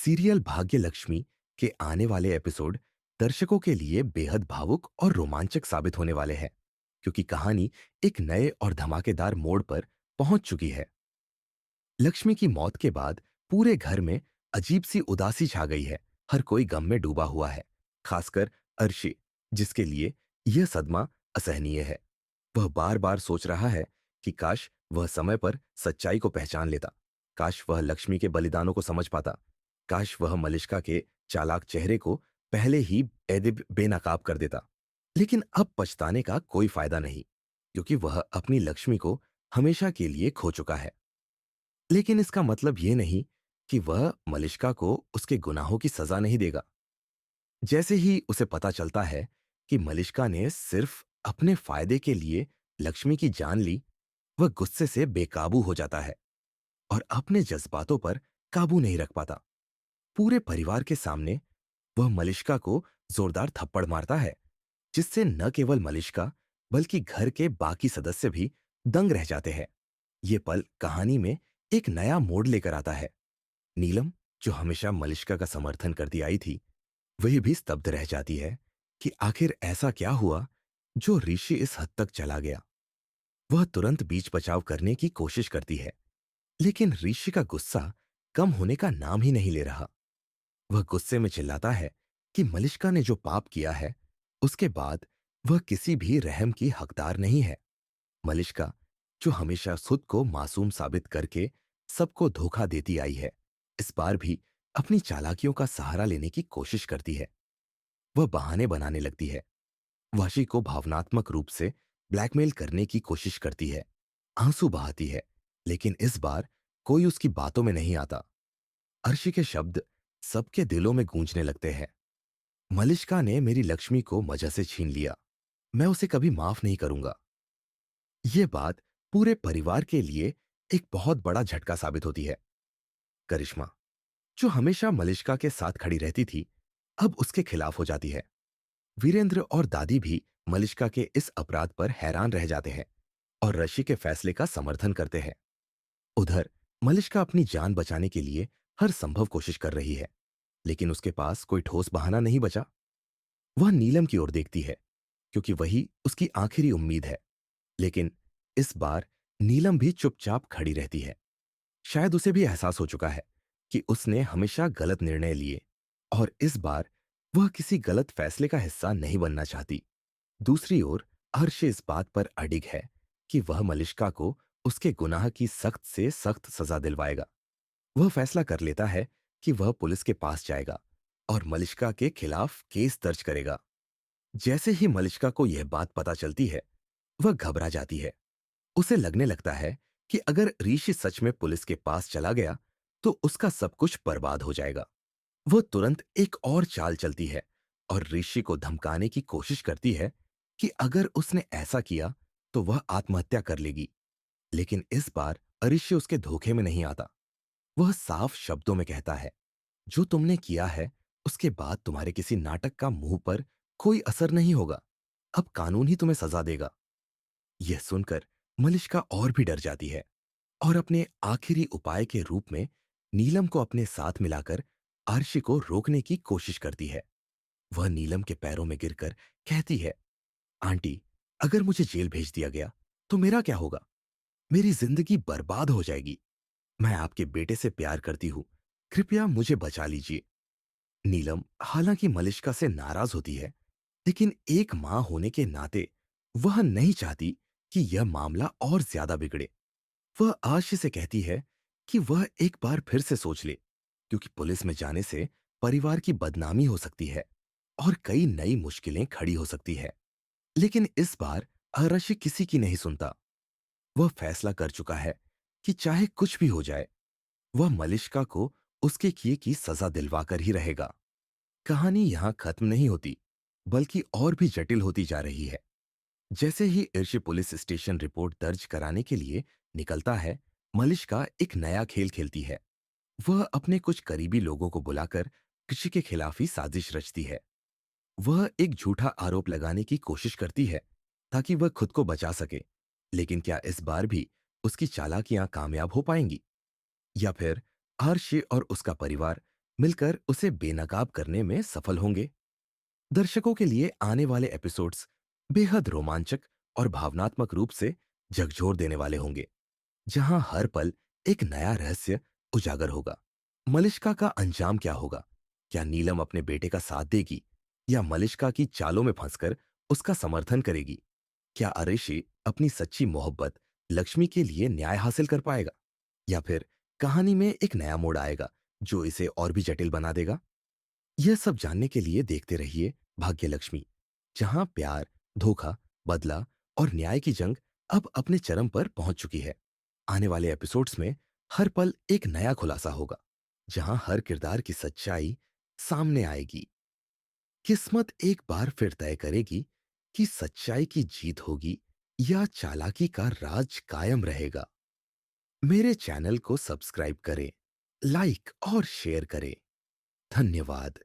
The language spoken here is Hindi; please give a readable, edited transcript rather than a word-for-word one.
सीरियल भाग्य लक्ष्मी के आने वाले एपिसोड दर्शकों के लिए बेहद भावुक और रोमांचक साबित होने वाले हैं, क्योंकि कहानी एक नए और धमाकेदार मोड़ पर पहुंच चुकी है। लक्ष्मी की मौत के बाद पूरे घर में अजीब सी उदासी छा गई है। हर कोई गम में डूबा हुआ है, खासकर अर्शी, जिसके लिए यह सदमा असहनीय है। वह बार बार सोच रहा है कि काश वह समय पर सच्चाई को पहचान लेता, काश वह लक्ष्मी के बलिदानों को समझ पाता, काश वह मलिष्का के चालाक चेहरे को पहले ही एदिब बेनकाब कर देता। लेकिन अब पछताने का कोई फायदा नहीं, क्योंकि वह अपनी लक्ष्मी को हमेशा के लिए खो चुका है। लेकिन इसका मतलब यह नहीं कि वह मलिष्का को उसके गुनाहों की सजा नहीं देगा। जैसे ही उसे पता चलता है कि मलिष्का ने सिर्फ अपने फायदे के लिए लक्ष्मी की जान ली, वह गुस्से से बेकाबू हो जाता है और अपने जज्बातों पर काबू नहीं रख पाता। पूरे परिवार के सामने वह मलिष्का को जोरदार थप्पड़ मारता है, जिससे न केवल मलिष्का बल्कि घर के बाकी सदस्य भी दंग रह जाते हैं। ये पल कहानी में एक नया मोड़ लेकर आता है। नीलम, जो हमेशा मलिष्का का समर्थन करती आई थी, वही भी स्तब्ध रह जाती है कि आखिर ऐसा क्या हुआ जो ऋषि इस हद तक चला गया। वह तुरंत बीच बचाव करने की कोशिश करती है, लेकिन ऋषि का गुस्सा कम होने का नाम ही नहीं ले रहा। वह गुस्से में चिल्लाता है कि मलिष्का ने जो पाप किया है, उसके बाद वह किसी भी रहम की हकदार नहीं है। मलिष्का, जो हमेशा खुद को मासूम साबित करके सबको धोखा देती आई है, इस बार भी अपनी चालाकियों का सहारा लेने की कोशिश करती है। वह बहाने बनाने लगती है, वाशी को भावनात्मक रूप से ब्लैकमेल करने की कोशिश करती है, आंसू बहाती है, लेकिन इस बार कोई उसकी बातों में नहीं आता। अर्शी के शब्द सबके दिलों में गूंजने लगते हैं। मलिष्का ने मेरी लक्ष्मी को मजा से छीन लिया, मैं उसे कभी माफ नहीं करूंगा। यह बात पूरे परिवार के लिए एक बहुत बड़ा झटका साबित होती है। करिश्मा, जो हमेशा मलिष्का के साथ खड़ी रहती थी, अब उसके खिलाफ हो जाती है। वीरेंद्र और दादी भी मलिष्का के इस अपराध पर हैरान रह जाते हैं और ऋषि के फैसले का समर्थन करते हैं। उधर मलिष्का अपनी जान बचाने के लिए हर संभव कोशिश कर रही है, लेकिन उसके पास कोई ठोस बहाना नहीं बचा। वह नीलम की ओर देखती है, क्योंकि वही उसकी आखिरी उम्मीद है। लेकिन इस बार नीलम भी चुपचाप खड़ी रहती है। शायद उसे भी एहसास हो चुका है कि उसने हमेशा गलत निर्णय लिए और इस बार वह किसी गलत फैसले का हिस्सा नहीं बनना चाहती। दूसरी ओर हर्ष इस बात पर अडिग है कि वह मलिष्का को उसके गुनाह की सख्त से सख्त सजा दिलवाएगा। वह फैसला कर लेता है कि वह पुलिस के पास जाएगा और मलिष्का के खिलाफ केस दर्ज करेगा। जैसे ही मलिष्का को यह बात पता चलती है, वह घबरा जाती है। उसे लगने लगता है कि अगर ऋषि सच में पुलिस के पास चला गया तो उसका सब कुछ बर्बाद हो जाएगा। वह तुरंत एक और चाल चलती है और ऋषि को धमकाने की कोशिश करती है कि अगर उसने ऐसा किया तो वह आत्महत्या कर लेगी। लेकिन इस बार ऋषि उसके धोखे में नहीं आता। वह साफ शब्दों में कहता है, जो तुमने किया है उसके बाद तुम्हारे किसी नाटक का मुंह पर कोई असर नहीं होगा। अब कानून ही तुम्हें सजा देगा। यह सुनकर मलिष्का और भी डर जाती है और अपने आखिरी उपाय के रूप में नीलम को अपने साथ मिलाकर आरशी को रोकने की कोशिश करती है। वह नीलम के पैरों में गिरकर कहती है, आंटी, अगर मुझे जेल भेज दिया गया तो मेरा क्या होगा? मेरी जिंदगी बर्बाद हो जाएगी। मैं आपके बेटे से प्यार करती हूं, कृपया मुझे बचा लीजिए। नीलम हालांकि मलिष्का से नाराज होती है, लेकिन एक मां होने के नाते वह नहीं चाहती कि यह मामला और ज्यादा बिगड़े। वह आशी से कहती है कि वह एक बार फिर से सोच ले, क्योंकि पुलिस में जाने से परिवार की बदनामी हो सकती है और कई नई मुश्किलें खड़ी हो सकती है। लेकिन इस बार आरशी किसी की नहीं सुनता। वह फैसला कर चुका है कि चाहे कुछ भी हो जाए, वह मलिष्का को उसके किए की सजा दिलवाकर ही रहेगा। कहानी यहां खत्म नहीं होती, बल्कि और भी जटिल होती जा रही है। जैसे ही इर्षि पुलिस स्टेशन रिपोर्ट दर्ज कराने के लिए निकलता है, मलिष्का एक नया खेल खेलती है। वह अपने कुछ करीबी लोगों को बुलाकर किसी के खिलाफ ही साजिश रचती है। वह एक झूठा आरोप लगाने की कोशिश करती है ताकि वह खुद को बचा सके। लेकिन क्या इस बार भी उसकी चालाकियां कामयाब हो पाएंगी? या फिर हर्षि और उसका परिवार मिलकर उसे बेनकाब करने में सफल होंगे। दर्शकों के लिए आने वाले एपिसोड्स बेहद रोमांचक और भावनात्मक रूप से झकझोर देने वाले होंगे, जहां हर पल एक नया रहस्य उजागर होगा। मलिष्का का अंजाम क्या होगा? क्या नीलम अपने बेटे का साथ देगी या मलिष्का की चालों में फंसकर उसका समर्थन करेगी? क्या अरिशी अपनी सच्ची मोहब्बत लक्ष्मी के लिए न्याय हासिल कर पाएगा, या फिर कहानी में एक नया मोड़ आएगा जो इसे और भी जटिल बना देगा? यह सब जानने के लिए देखते रहिए भाग्य लक्ष्मी, जहां प्यार, धोखा, बदला और न्याय की जंग अब अपने चरम पर पहुंच चुकी है। आने वाले एपिसोड्स में हर पल एक नया खुलासा होगा, जहां हर किरदार की सच्चाई सामने आएगी। किस्मत एक बार फिर तय करेगी कि सच्चाई की जीत होगी या चालाकी का राज कायम रहेगा। मेरे चैनल को सब्सक्राइब करें, लाइक और शेयर करें। धन्यवाद।